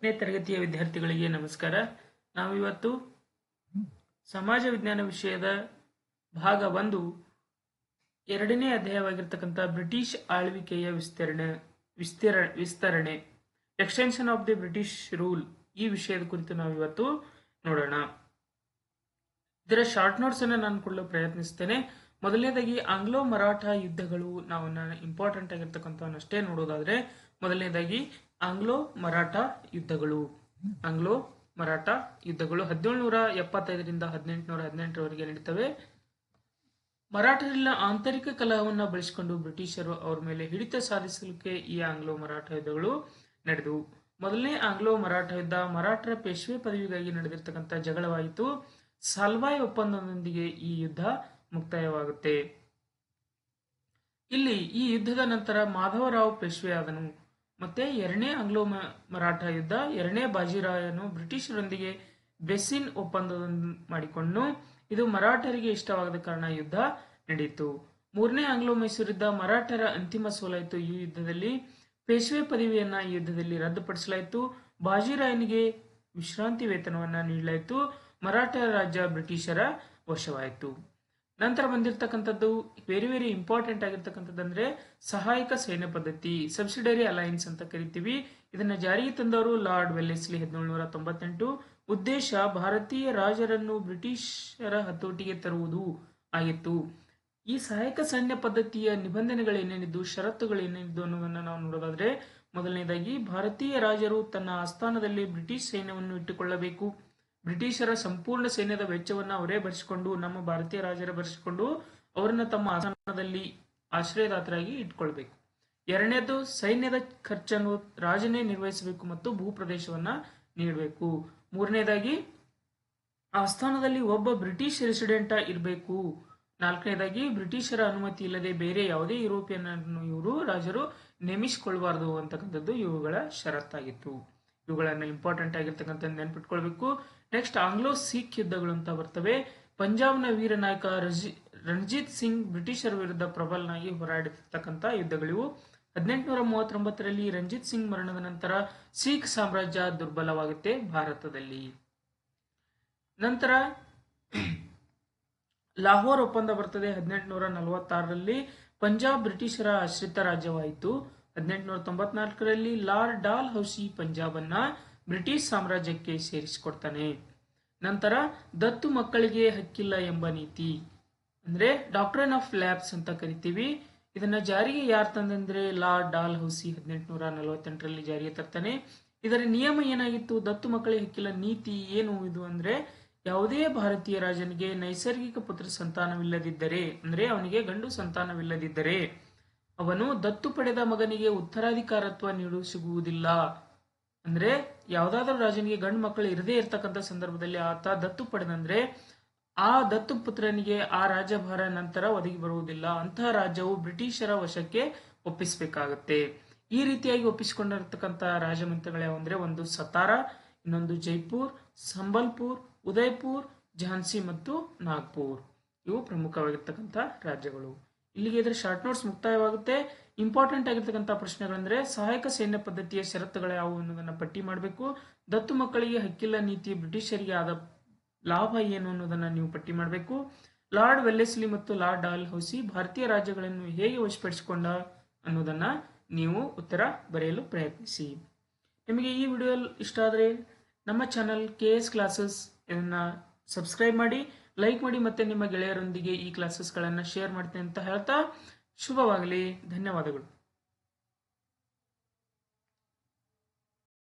ನೇ ತರಗತಿಯ ವಿದ್ಯಾರ್ಥಿಗಳಿಗೆ ನಮಸ್ಕಾರ. ನಾವಿವತ್ತು ಸಮಾಜ ವಿಜ್ಞಾನ ವಿಷಯದ ಭಾಗ 1 ಎರಡನೇ ಅಧ್ಯಾಯವಾಗಿರ್ತಕ್ಕಂಥ ಬ್ರಿಟಿಷ್ ಆಳ್ವಿಕೆಯ ವಿಸ್ತರಣೆ extension of the British rule ಈ ವಿಷಯದ ಕುರಿತು ನಾವಿವತ್ತು ನೋಡೋಣ. ಇದರ ಶಾರ್ಟ್ ನೋಟ್ಸ್ ಅನ್ನು ನಾನು ಕೊಡಲು ಪ್ರಯತ್ನಿಸ್ತೇನೆ. ಮೊದಲನೇದಾಗಿ ಆಂಗ್ಲೋ ಮರಾಠ ಯುದ್ಧಗಳು, ನಾವನ್ನ ಇಂಪಾರ್ಟೆಂಟ್ ಆಗಿರ್ತಕ್ಕಂಥವನ್ನಷ್ಟೇ ನೋಡೋದಾದ್ರೆ, ಮೊದಲನೇದಾಗಿ ಆಂಗ್ಲೋ ಮರಾಠ ಯುದ್ಧಗಳು 1775ರಿಂದ 1818ರವರೆಗೆ ನಡೀತವೆ. ಮರಾಠರಿನ ಆಂತರಿಕ ಕಲಹವನ್ನು ಬಳಸಿಕೊಂಡು ಬ್ರಿಟಿಷರು ಅವರ ಮೇಲೆ ಹಿಡಿತ ಸಾಧಿಸಲಿಕ್ಕೆ ಈ ಆಂಗ್ಲೋ ಮರಾಠ ಯುದ್ಧಗಳು ನಡೆದವು. ಮೊದಲನೇ ಆಂಗ್ಲೋ ಮರಾಠ ಯುದ್ಧ ಮರಾಠರ ಪೇಶ್ವೆ ಪದವಿಗಾಗಿ ನಡೆದಿರ್ತಕ್ಕಂಥ ಜಗಳವಾಯಿತು. ಸಾಲ್ವಾಯ್ ಒಪ್ಪಂದದೊಂದಿಗೆ ಈ ಯುದ್ಧ ಮುಕ್ತಾಯವಾಗುತ್ತೆ. ಇಲ್ಲಿ ಈ ಯುದ್ಧದ ನಂತರ ಮಾಧವರಾವ್ ಪೇಶ್ವೆ ಆದನು. ಮತ್ತೆ ಎರಡನೇ ಆಂಗ್ಲೋ ಮರಾಠ ಯುದ್ಧ, ಎರಡನೇ ಬಾಜಿರಾಯನು ಬ್ರಿಟಿಷರೊಂದಿಗೆ ಬೆಸ್ಸಿನ್ ಒಪ್ಪಂದವನ್ನು ಮಾಡಿಕೊಂಡು, ಇದು ಮರಾಠರಿಗೆ ಇಷ್ಟವಾಗದ ಕಾರಣ ಯುದ್ಧ ನಡೆಯಿತು. ಮೂರನೇ ಆಂಗ್ಲೋ ಮೈಸೂರು ಯುದ್ಧ, ಮರಾಠರ ಅಂತಿಮ ಸೋಲಾಯಿತು. ಈ ಯುದ್ಧದಲ್ಲಿ ಪೇಶ್ವೆ ಪದವಿಯನ್ನ ಈ ಯುದ್ಧದಲ್ಲಿ ರದ್ದುಪಡಿಸಲಾಯಿತು. ಬಾಜಿರಾಯನಿಗೆ ವಿಶ್ರಾಂತಿ ವೇತನವನ್ನ ನೀಡಲಾಯಿತು. ಮರಾಠ ರಾಜ್ಯ ಬ್ರಿಟಿಷರ ವಶವಾಯಿತು. ನಂತರ ಬಂದಿರತಕ್ಕಂಥದ್ದು ವೆರಿ ಇಂಪಾರ್ಟೆಂಟ್ ಆಗಿರ್ತಕ್ಕಂಥದ್ದು ಅಂದ್ರೆ ಸಹಾಯಕ ಸೈನ್ಯ ಪದ್ಧತಿ, ಸಬ್ಸಿಡರಿ ಅಲೈನ್ಸ್ ಅಂತ ಕರಿತೀವಿ. ಇದನ್ನ ಜಾರಿಗೆ ತಂದವರು ಲಾರ್ಡ್ ವೆಲ್ಲೆಸ್ಲಿ 1798. ಉದ್ದೇಶ ಭಾರತೀಯ ರಾಜರನ್ನು ಬ್ರಿಟಿಷರ ಹತೋಟಿಗೆ ತರುವುದು ಆಗಿತ್ತು. ಈ ಸಹಾಯಕ ಸೈನ್ಯ ಪದ್ಧತಿಯ ನಿಬಂಧನೆಗಳೇನೇನಿದ್ದು, ಷರತ್ತುಗಳೇನೇನಿದ್ದು ಅನ್ನೋದನ್ನ ನಾವು ನೋಡೋದಾದ್ರೆ, ಮೊದಲನೇದಾಗಿ ಭಾರತೀಯ ರಾಜರು ತನ್ನ ಆಸ್ಥಾನದಲ್ಲಿ ಬ್ರಿಟಿಷ್ ಸೈನ್ಯವನ್ನು ಇಟ್ಟುಕೊಳ್ಳಬೇಕು. ಬ್ರಿಟಿಷರ ಸಂಪೂರ್ಣ ಸೈನ್ಯದ ವೆಚ್ಚವನ್ನು ಅವರೇ ಭರಿಸಿಕೊಂಡು, ನಮ್ಮ ಭಾರತೀಯ ರಾಜರೇ ಭರಿಸಿಕೊಂಡು ಅವರನ್ನ ತಮ್ಮ ಆಸ್ಥಾನದಲ್ಲಿ ಆಶ್ರಯದಾತರಾಗಿ ಇಟ್ಕೊಳ್ಬೇಕು. ಎರಡನೇದು, ಸೈನ್ಯದ ಖರ್ಚನ್ನು ರಾಜನೇ ನಿರ್ವಹಿಸಬೇಕು ಮತ್ತು ಭೂಪ್ರದೇಶವನ್ನ ನೀಡಬೇಕು. ಮೂರನೇದಾಗಿ, ಆಸ್ಥಾನದಲ್ಲಿ ಒಬ್ಬ ಬ್ರಿಟಿಷ್ ರೆಸಿಡೆಂಟ್ ಇರಬೇಕು. ನಾಲ್ಕನೇದಾಗಿ, ಬ್ರಿಟಿಷರ ಅನುಮತಿ ಇಲ್ಲದೆ ಬೇರೆ ಯಾವುದೇ ಯುರೋಪಿಯನ್ ಅನ್ನು ಇವರು ರಾಜರು ನೇಮಿಸಿಕೊಳ್ಳಬಾರದು ಅಂತಕ್ಕಂಥದ್ದು ಇವುಗಳ ಷರತ್ತಾಗಿತ್ತು. ಇವುಗಳನ್ನ ಇಂಪಾರ್ಟೆಂಟ್ ಆಗಿರ್ತಕ್ಕಂಥ ನೆನ್ಪಿಟ್ಕೊಳ್ಬೇಕು. ನೆಕ್ಸ್ಟ್ ಆಂಗ್ಲೋ ಸಿಖ್ ಯುದ್ಧಗಳು ಅಂತ ಬರ್ತವೆ. ಪಂಜಾಬ್ನ ವೀರ ನಾಯಕ ರಣಜಿತ್ ಸಿಂಗ್ ಬ್ರಿಟಿಷರ ವಿರುದ್ಧ ಪ್ರಬಲನಾಗಿ ಹೋರಾಡಿರ್ತಕ್ಕಂಥ ಯುದ್ಧಗಳಿವು. 1839ರಲ್ಲಿ ರಣಜಿತ್ ಸಿಂಗ್ ಮರಣದ ನಂತರ ಸಿಖ್ ಸಾಮ್ರಾಜ್ಯ ದುರ್ಬಲವಾಗುತ್ತೆ ಭಾರತದಲ್ಲಿ. ನಂತರ ಲಾಹೋರ್ ಒಪ್ಪಂದ ಬರ್ತದೆ 1846ರಲ್ಲಿ. ಪಂಜಾಬ್ ಬ್ರಿಟಿಷರ ಆಶ್ರಿತ ರಾಜ್ಯವಾಯಿತು. 1894ರಲ್ಲಿ ಲಾರ್ಡ್ ಡಾಲ್ ಹೌಸಿ ಪಂಜಾಬ್ ಅನ್ನ ಬ್ರಿಟಿಷ್ ಸಾಮ್ರಾಜ್ಯಕ್ಕೆ ಸೇರಿಸಿಕೊಡ್ತಾನೆ. ನಂತರ ದತ್ತು ಮಕ್ಕಳಿಗೆ ಹಕ್ಕಿಲ್ಲ ಎಂಬ ನೀತಿ ಅಂದ್ರೆ ಡಾಕ್ಟ್ರಿನ್ ಆಫ್ ಲ್ಯಾಬ್ಸ್ ಅಂತ ಕರಿತೀವಿ. ಇದನ್ನ ಜಾರಿಗೆ ಯಾರು ತಂದಂದ್ರೆ ಲಾರ್ಡ್ ಡಾಲ್ ಹೌಸಿ 1848ರಲ್ಲಿ ಜಾರಿಗೆ ತರ್ತಾನೆ. ಇದರ ನಿಯಮ ಏನಾಗಿತ್ತು? ದತ್ತು ಮಕ್ಕಳಿಗೆ ಹಕ್ಕಿಲ್ಲ ನೀತಿ ಏನು ಇದು ಅಂದ್ರೆ, ಯಾವುದೇ ಭಾರತೀಯ ರಾಜನಿಗೆ ನೈಸರ್ಗಿಕ ಪುತ್ರ ಸಂತಾನವಿಲ್ಲದಿದ್ದರೆ, ಅಂದ್ರೆ ಅವನಿಗೆ ಗಂಡು ಸಂತಾನವಿಲ್ಲದಿದ್ದರೆ, ಅವನು ದತ್ತು ಪಡೆದ ಮಗನಿಗೆ ಉತ್ತರಾಧಿಕಾರತ್ವ ಸಿಗುವುದಿಲ್ಲ. ಅಂದ್ರೆ ಯಾವ್ದಾದ್ರೂ ರಾಜನಿಗೆ ಗಂಡು ಮಕ್ಕಳು ಇರದೇ ಇರ್ತಕ್ಕಂಥ ಸಂದರ್ಭದಲ್ಲಿ ಆತ ದತ್ತು ಪಡೆದಂದ್ರೆ ಆ ದತ್ತು ಪುತ್ರನಿಗೆ ಆ ರಾಜ್ಯಭಾರ ನಂತರ ಒದಗಿ ಬರುವುದಿಲ್ಲ. ಅಂತಹ ರಾಜ್ಯವು ಬ್ರಿಟಿಷರ ವಶಕ್ಕೆ ಒಪ್ಪಿಸಬೇಕಾಗುತ್ತೆ. ಈ ರೀತಿಯಾಗಿ ಒಪ್ಪಿಸಿಕೊಂಡಿರ್ತಕ್ಕಂಥ ರಾಜಮಂತ್ರಿಗಳು ಯಾವಂದ್ರೆ, ಒಂದು ಸತಾರ, ಇನ್ನೊಂದು ಜೈಪುರ್, ಸಂಬಲ್ಪುರ್, ಉದಯ್ಪುರ್, ಝಾನ್ಸಿ ಮತ್ತು ನಾಗ್ಪುರ್. ಇವು ಪ್ರಮುಖವಾಗಿರ್ತಕ್ಕಂಥ ರಾಜ್ಯಗಳು. ಇಲ್ಲಿಗೆ ಇದರ ಶಾರ್ಟ್ ನೋಟ್ಸ್ ಮುಕ್ತಾಯವಾಗುತ್ತೆ. ಇಂಪಾರ್ಟೆಂಟ್ ಆಗಿರ್ತಕ್ಕಂಥ ಪ್ರಶ್ನೆಗಳಂದ್ರೆ, ಸಹಾಯಕ ಸೈನ್ಯ ಪದ್ಧತಿಯ ಷರತ್ತುಗಳು ಯಾವುವು ಅನ್ನೋದನ್ನ ಪಟ್ಟಿ ಮಾಡಬೇಕು. ದತ್ತು ಮಕ್ಕಳಿಗೆ ಹಕ್ಕಿಲ್ಲ ನೀತಿ ಬ್ರಿಟಿಷರಿಗೆ ಆದ ಲಾಭ ಏನು ಅನ್ನೋದನ್ನ ನೀವು ಪಟ್ಟಿ ಮಾಡಬೇಕು. ಲಾರ್ಡ್ ವೆಲ್ಲೆಸ್ಲಿ ಮತ್ತು ಲಾರ್ಡ್ ಡಾಲ್ ಹೌಸಿ ಭಾರತೀಯ ರಾಜ್ಯಗಳನ್ನು ಹೇಗೆ ವಶಪಡಿಸಿಕೊಂಡ ಅನ್ನೋದನ್ನ ನೀವು ಉತ್ತರ ಬರೆಯಲು ಪ್ರಯತ್ನಿಸಿ. ನಿಮಗೆ ಈ ವಿಡಿಯೋ ಇಷ್ಟ ಆದರೆ ನಮ್ಮ ಚಾನಲ್ KS ಕ್ಲಾಸಸ್ ಇದನ್ನ ಸಬ್ಸ್ಕ್ರೈಬ್ ಮಾಡಿ, ಲೈಕ್ ಮಾಡಿ, ಮತ್ತೆ ನಿಮ್ಮ ಗೆಳೆಯರೊಂದಿಗೆ ಈ ಕ್ಲಾಸಸ್ಗಳನ್ನು ಶೇರ್ ಮಾಡ್ತೇನೆ ಅಂತ ಹೇಳ್ತಾ ಶುಭವಾಗಲಿ. ಧನ್ಯವಾದಗಳು.